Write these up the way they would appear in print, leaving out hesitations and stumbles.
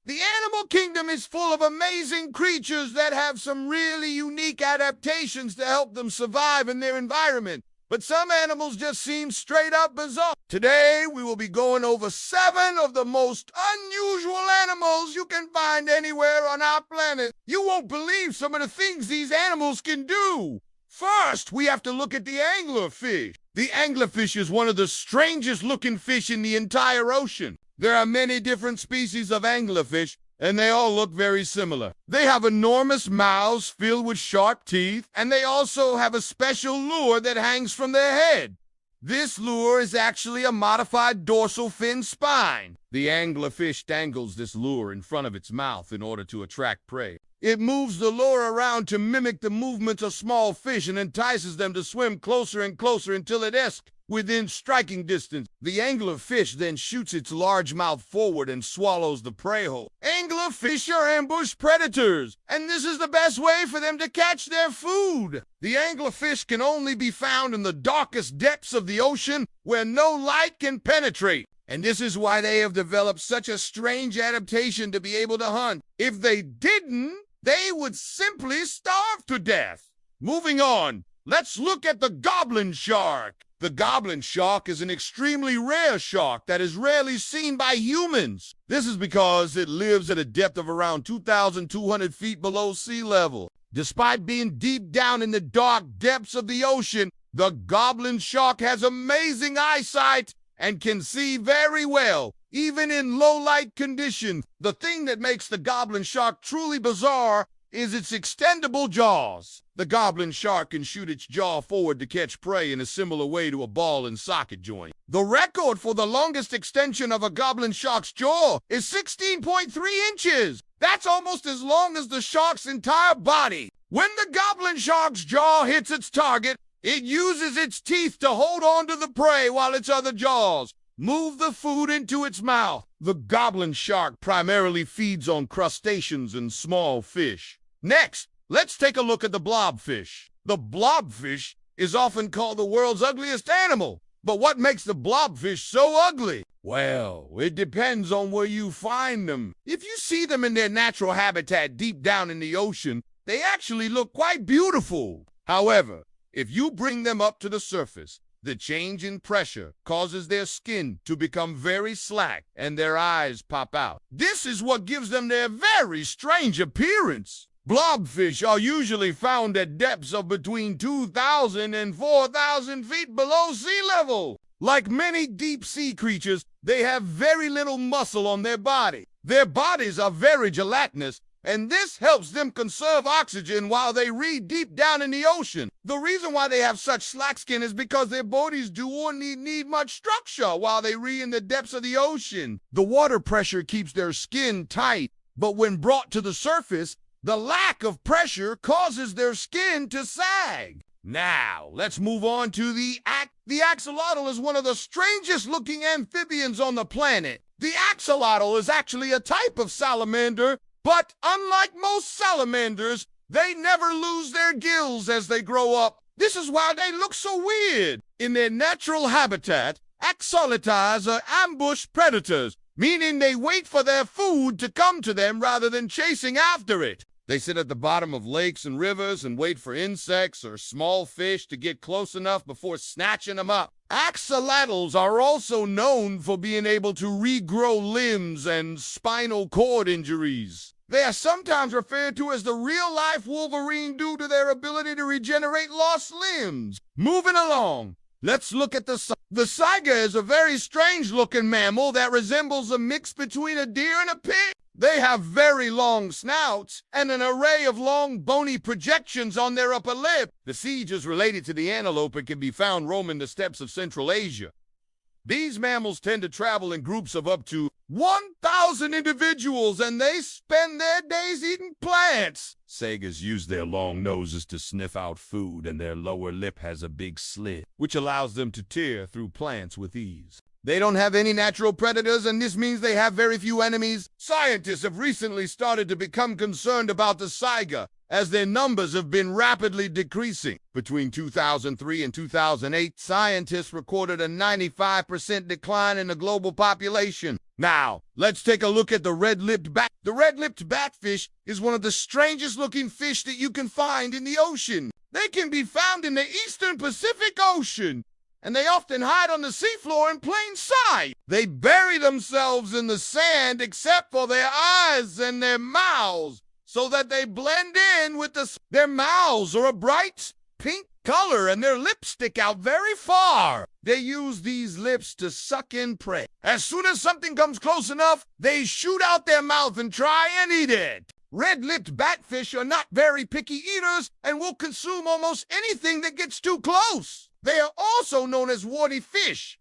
The animal kingdom is full of amazing creatures that have some really unique adaptations to help them survive in their environment. But some animals just seem straight up bizarre. Today, we will be going over 7 of the most unusual animals you can find anywhere on our planet. You won't believe some of the things these animals can do. First, we have to look at the anglerfish. The anglerfish is one of the strangest looking fish in the entire ocean. There are many different species of anglerfish, and they all look very similar. They have enormous mouths filled with sharp teeth, and they also have a special lure that hangs from their head. This lure is actually a modified dorsal fin spine. The anglerfish dangles this lure in front of its mouth in order to attract prey. It moves the lure around to mimic the movements of small fish and entices them to swim closer and closer until it is within striking distance. The anglerfish then shoots its large mouth forward and swallows the prey whole. Anglerfish are ambush predators, and this is the best way for them to catch their food. The anglerfish can only be found in the darkest depths of the ocean where no light can penetrate. And this is why they have developed such a strange adaptation to be able to hunt. If they didn't, they would simply starve to death. Moving on, let's look at the goblin shark. The goblin shark is an extremely rare shark that is rarely seen by humans. This is because it lives at a depth of around 2,200 feet below sea level. Despite being deep down in the dark depths of the ocean, the goblin shark has amazing eyesight and can see very well, even in low-light conditions. The thing that makes the goblin shark truly bizarre is its extendable jaws. The goblin shark can shoot its jaw forward to catch prey in a similar way to a ball and socket joint. The record for the longest extension of a goblin shark's jaw is 16.3 inches. That's almost as long as the shark's entire body. When the goblin shark's jaw hits its target, it uses its teeth to hold on to the prey while its other jaws move the food into its mouth. The goblin shark primarily feeds on crustaceans and small fish. Next, let's take a look at the blobfish. The blobfish is often called the world's ugliest animal. But what makes the blobfish so ugly? Well, it depends on where you find them. If you see them in their natural habitat deep down in the ocean, they actually look quite beautiful. However, if you bring them up to the surface, the change in pressure causes their skin to become very slack and their eyes pop out. This is what gives them their very strange appearance. Blobfish are usually found at depths of between 2,000 and 4,000 feet below sea level. Like many deep-sea creatures, they have very little muscle on their body. Their bodies are very gelatinous, and this helps them conserve oxygen while they reed deep down in the ocean. The reason why they have such slack skin is because their bodies do or need much structure while they reed in the depths of the ocean. The water pressure keeps their skin tight, but when brought to the surface, the lack of pressure causes their skin to sag. Now, let's move on to the axolotl is one of the strangest looking amphibians on the planet. The axolotl is actually a type of salamander, but unlike most salamanders, they never lose their gills as they grow up. This is why they look so weird. In their natural habitat, axolotls are ambush predators, meaning they wait for their food to come to them rather than chasing after it. They sit at the bottom of lakes and rivers and wait for insects or small fish to get close enough before snatching them up. Axolotls are also known for being able to regrow limbs and spinal cord injuries. They are sometimes referred to as the real-life Wolverine due to their ability to regenerate lost limbs. Moving along, let's look at the saiga is a very strange-looking mammal that resembles a mix between a deer and a pig. They have very long snouts and an array of long bony projections on their upper lip. The siege is related to the antelope and can be found roaming the steppes of Central Asia. These mammals tend to travel in groups of up to 1,000 individuals, and they spend their days eating plants. Saigas use their long noses to sniff out food, and their lower lip has a big slit, which allows them to tear through plants with ease. They don't have any natural predators, and this means they have very few enemies. Scientists have recently started to become concerned about the saiga, as their numbers have been rapidly decreasing. Between 2003 and 2008, scientists recorded a 95% decline in the global population. Now, let's take a look at the red-lipped bat. The red-lipped batfish is one of the strangest-looking fish that you can find in the ocean. They can be found in the eastern Pacific Ocean, and they often hide on the seafloor in plain sight. They bury themselves in the sand except for their eyes and their mouths, so that they blend in with their mouths are a bright pink color and their lips stick out very far. They use these lips to suck in prey. As soon as something comes close enough, they shoot out their mouth and try and eat it. Red-lipped batfish are not very picky eaters and will consume almost anything that gets too close. They are also known as warty fish,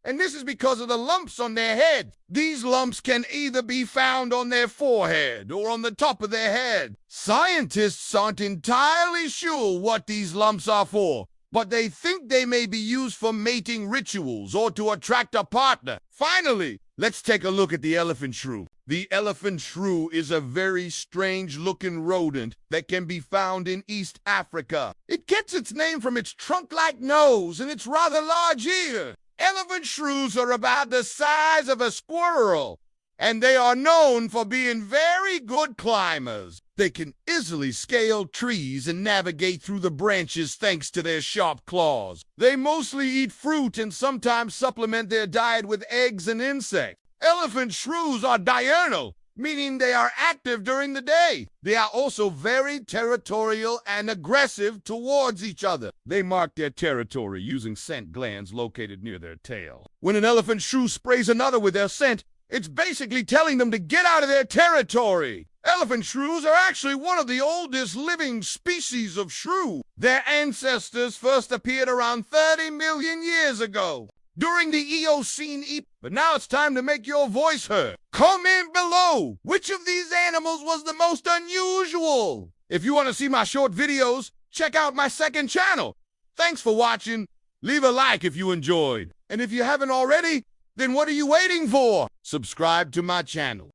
and this is because of the lumps on their head. These lumps can either be found on their forehead or on the top of their head. Scientists aren't entirely sure what these lumps are for, but they think they may be used for mating rituals or to attract a partner. Finally, let's take a look at the elephant shrew. The elephant shrew is a very strange-looking rodent that can be found in East Africa. It gets its name from its trunk-like nose and its rather large ear. Elephant shrews are about the size of a squirrel, and they are known for being very good climbers. They can easily scale trees and navigate through the branches thanks to their sharp claws. They mostly eat fruit and sometimes supplement their diet with eggs and insects. Elephant shrews are diurnal, meaning they are active during the day. They are also very territorial and aggressive towards each other. They mark their territory using scent glands located near their tail. When an elephant shrew sprays another with their scent, it's basically telling them to get out of their territory. Elephant shrews are actually one of the oldest living species of shrew. Their ancestors first appeared around 30 million years ago, during the Eocene epoch. But now it's time to make your voice heard. Comment below which of these animals was the most unusual. If you want to see my short videos, check out my second channel. Thanks for watching. Leave a like if you enjoyed. And if you haven't already, then what are you waiting for? Subscribe to my channel.